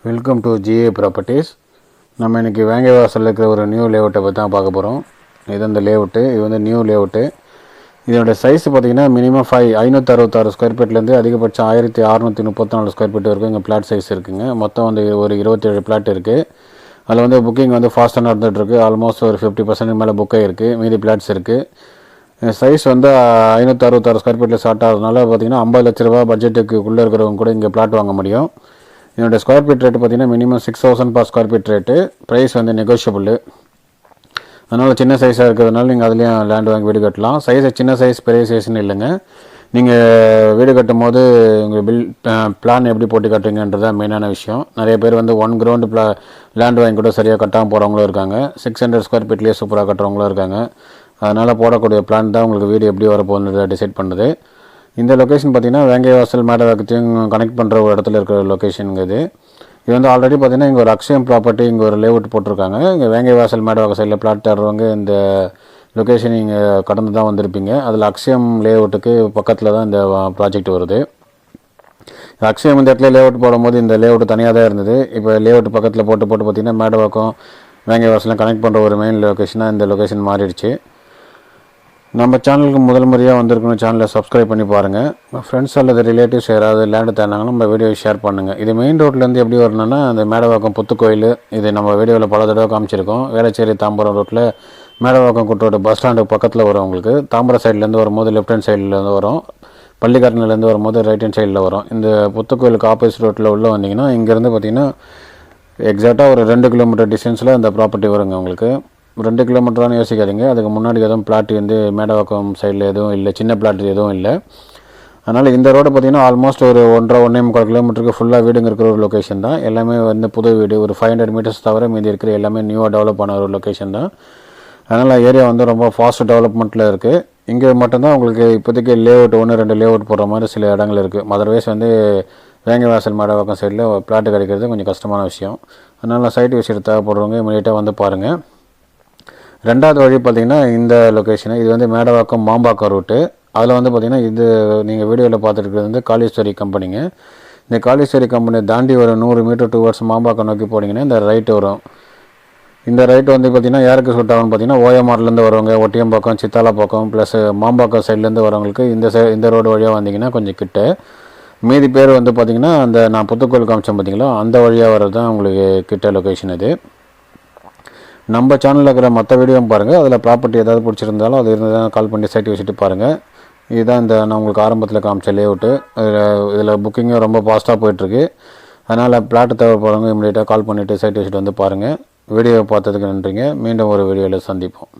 Welcome to GA properties. நம்ம இன்றைக்கி வேங்கவாசலில் இருக்கிற ஒரு நியூ லேஅவுட்டை பற்றி தான் பார்க்க போகிறோம். இது அந்த லேஅவுட்டு, இது வந்து நியூ லேஅவுட்டு. இதோட சைஸ் பார்த்திங்கன்னா மினிமம் 566 ஸ்கொயர் ஃபீட்லேருந்து அதிகபட்சம் 1634 ஸ்கொயர் ஃபீட் வரைக்கும் இங்கே பிளாட் சைஸ் இருக்குதுங்க. மொத்தம் வந்து ஒரு 27 பிளாட் இருக்குது. அதில் வந்து புக்கிங் வந்து ஃபாஸ்ட்டாக நடந்துகிட்ருக்கு. ஆல்மோஸ்ட் ஒரு 50% மேலே புக் ஆகிருக்கு. மீதி பிளாட்ஸ் இருக்குது. சைஸ் வந்து 566 ஸ்கொயர் ஃபீட்டில் ஸ்டார்ட் ஆகிறதுனால பார்த்திங்கன்னா 50 லட்ச ரூபா பட்ஜெட்டுக்குள்ளே இருக்கிறவங்க கூட இங்கே பிளாட் வாங்க முடியும். என்னோடய ஸ்கொயர் ஃபீட் ரேட்டு பார்த்திங்கன்னா minimum 6000 per square feet rate. Price வந்து நெகோஷியபிள். அதனால் சின்ன சைஸாக இருக்கிறதுனால நீங்கள் அதுலேயும் லேண்ட் வாங்கி வீடு கட்டலாம். சைஸை சின்ன சைஸ் பெரிய சைஸ்ன்னு இல்லைங்க. நீங்கள் வீடு கட்டும் போது உங்கள் பிளான் எப்படி போட்டு கட்டுறீங்கன்றது மெயினான விஷயம். நிறைய பேர் வந்து 1 கிரவுண்டு லேண்ட் வாங்கி கூட சரியாக கட்டாமல் போகிறவங்களும் இருக்காங்க. 600 ஸ்கொயர் ஃபீட்லேயே சூப்பராக கட்டுறவங்களும் இருக்காங்க. அதனால் போடக்கூடிய பிளான் தான் உங்களுக்கு வீடு எப்படி வரப்போகுதுன்றதை டிசைட் பண்ணுறது. இந்த லொக்கேஷன் பார்த்திங்கன்னா வேங்கவாசல் மேடவாக்கத்தையும் கனெக்ட் பண்ணுற ஒரு இடத்துல இருக்கிற லொக்கேஷனுங்க இது. இது வந்து ஆல்ரெடி பார்த்திங்கன்னா இங்கே ஒரு அக்ஷயம் ப்ராப்பர்ட்டி இங்கே ஒரு லேஅவுட் போட்டிருக்காங்க. இங்கே வேங்கவாசல் மேடவாக்க சைடில் பிளாட் தர்றவங்க இந்த லொக்கேஷன் இங்கே கடந்து தான் வந்திருப்பீங்க. அதில் அக்ஷயம் லேஅவுட்டுக்கு பக்கத்தில் தான் இந்த ப்ராஜெக்ட் வருது. அக்ஷயம் இந்த இடத்துல லேஅவுட் போடும்போது இந்த லேஅவுட் தனியாக தான் இருந்தது. இப்போ லேஅவுட் பக்கத்தில் போட்டு பார்த்திங்கன்னா மேடவாக்கம் வேங்கவாசலாம் கனெக்ட் பண்ணுற ஒரு மெயின் லொக்கேஷனாக இந்த லொக்கேஷன் மாறிடுச்சு. நம்ம சேனலுக்கு முதல் முறையாக வந்திருக்கணும், சேனலை சப்ஸ்கிரைப் பண்ணி பாருங்கள். ஃப்ரெண்ட்ஸ் அல்லது ரிலேட்டிவ்ஸ் யாராவது லேண்டு தராங்கன்னா நம்ம வீடியோ ஷேர் பண்ணுங்கள். இது மெயின் ரோட்லேருந்து எப்படி வரணும்னா அந்த மேடவாக்கம் புத்துக்கோயில், இது நம்ம வீடியோவில் பல தடவை காமிச்சிருக்கோம். வேளச்சேரி தாம்பரம் ரோட்டில் மேடவாக்கம் குட்டோட பஸ் ஸ்டாண்டுக்கு பக்கத்தில் வரும். உங்களுக்கு தாம்பரம் சைட்லேருந்து வரும்போது லெஃப்ட் ஹேண்ட் சைட்லேருந்து வரும், பள்ளிக்கரணையிலேருந்து வரும்போது ரைட் ஹேண்ட் சைடில் வரும். இந்த புத்துக்கோயிலுக்கு ஆப்போசிட் ரோட்டில் உள்ளே வந்தீங்கன்னா இங்கேருந்து பார்த்திங்கன்னா எக்ஸாக்டாக ஒரு 2 கிலோமீட்டர் டிஸ்டன்ஸில் அந்த ப்ராப்பர்ட்டி வருங்க. உங்களுக்கு 2 கிலோமீட்டரானு யோசிக்காதீங்க. அதுக்கு முன்னாடி எதுவும் பிளாட் வந்து மேடவாக்கம் சைடில் எதுவும் இல்லை, சின்ன பிளாட் எதுவும் இல்லை. அதனால் இந்த ரோடு பார்த்திங்கன்னா ஆல்மோஸ்ட் ஒரு 1.5 கிலோமீட்டருக்கு ஃபுல்லாக வீடுங்க இருக்கிற ஒரு லொக்கேஷன் தான். எல்லாமே வந்து புது வீடு, ஒரு 500 மீட்டர்ஸ் தவிர மீதி இருக்கிற எல்லாமே நியூவாக டெவலப் ஆன ஒரு லொக்கேஷன் தான். அதனால் ஏரியா வந்து ரொம்ப ஃபாஸ்ட் டெவலப்மெண்ட்டில் இருக்குது. இங்கே மட்டும்தான் உங்களுக்கு இப்போதைக்கு லேஅவுட் 1-2 லேஅவுட் போடுற மாதிரி சில இடங்கள் இருக்குது. மதர்வைஸ் வந்து வேங்கவாசல் மேடவாக்கம் சைடில் பிளாட்டு கிடைக்கிறது கொஞ்சம் கஷ்டமான விஷயம். அதனால் சைட் விசிட் தேவைப்படுறவங்க இமீடியட்டாக வந்து பாருங்கள். ரெண்டாவது வழி பார்த்திங்கன்னா இந்த லொக்கேஷனு, இது வந்து மேடவாக்கம் மாம்பாக்கம் ரூட்டு. அதில் வந்து பார்த்திங்கன்னா இது நீங்கள் வீடியோவில் பார்த்துருக்கிறது வந்து காளீஸ்வரி கம்பெனிங்க. இந்த காளீஸ்வரி கம்பெனி தாண்டி ஒரு 100 மீட்டர் டுவர்ட்ஸ் மாம்பாக்கம் நோக்கி போனீங்கன்னா இந்த ரைட்டு வரும். இந்த ரைட்டு வந்து பார்த்திங்கன்னா யாருக்கு சூட் ஆகும்னு பார்த்திங்கன்னா ஓஎம்ஆர்லேருந்து வரவங்க, ஒட்டியம்பாக்கம், சித்தாலாப்பாக்கம் ப்ளஸ் மாம்பாக்கம் சைட்லேருந்து வரவங்களுக்கு இந்த ரோடு வழியாக வந்தீங்கன்னா கொஞ்சம் கிட்ட. மீதி பேர் வந்து பார்த்திங்கன்னா அந்த நான் புத்துக்கோயில் காமிச்சேன் பார்த்திங்களா, அந்த வழியாக வர்றது தான் உங்களுக்கு கிட்ட லொக்கேஷன் இது. நம்ம சேனலில் இருக்கிற மற்ற வீடியோவும் பாருங்கள். அதில் ப்ராப்பர்ட்டி ஏதாவது பிடிச்சிருந்தாலும் அது இருந்தால் கால் பண்ணி சைட் வச்சுட்டு பாருங்கள். இதுதான் இந்த நான் உங்களுக்கு ஆரம்பத்தில் காமிச்ச லேஅவுட்டு. இதில் புக்கிங்கும் ரொம்ப ஃபாஸ்ட்டாக போயிட்டுருக்கு. அதனால் பிளாட்டு தேவைப்படுறவங்க இமீடியட்டாக கால் பண்ணிவிட்டு சைட் வச்சுட்டு வந்து பாருங்கள். வீடியோவை பார்த்ததுக்கு நன்றிங்க. மீண்டும் ஒரு வீடியோவில் சந்திப்போம்.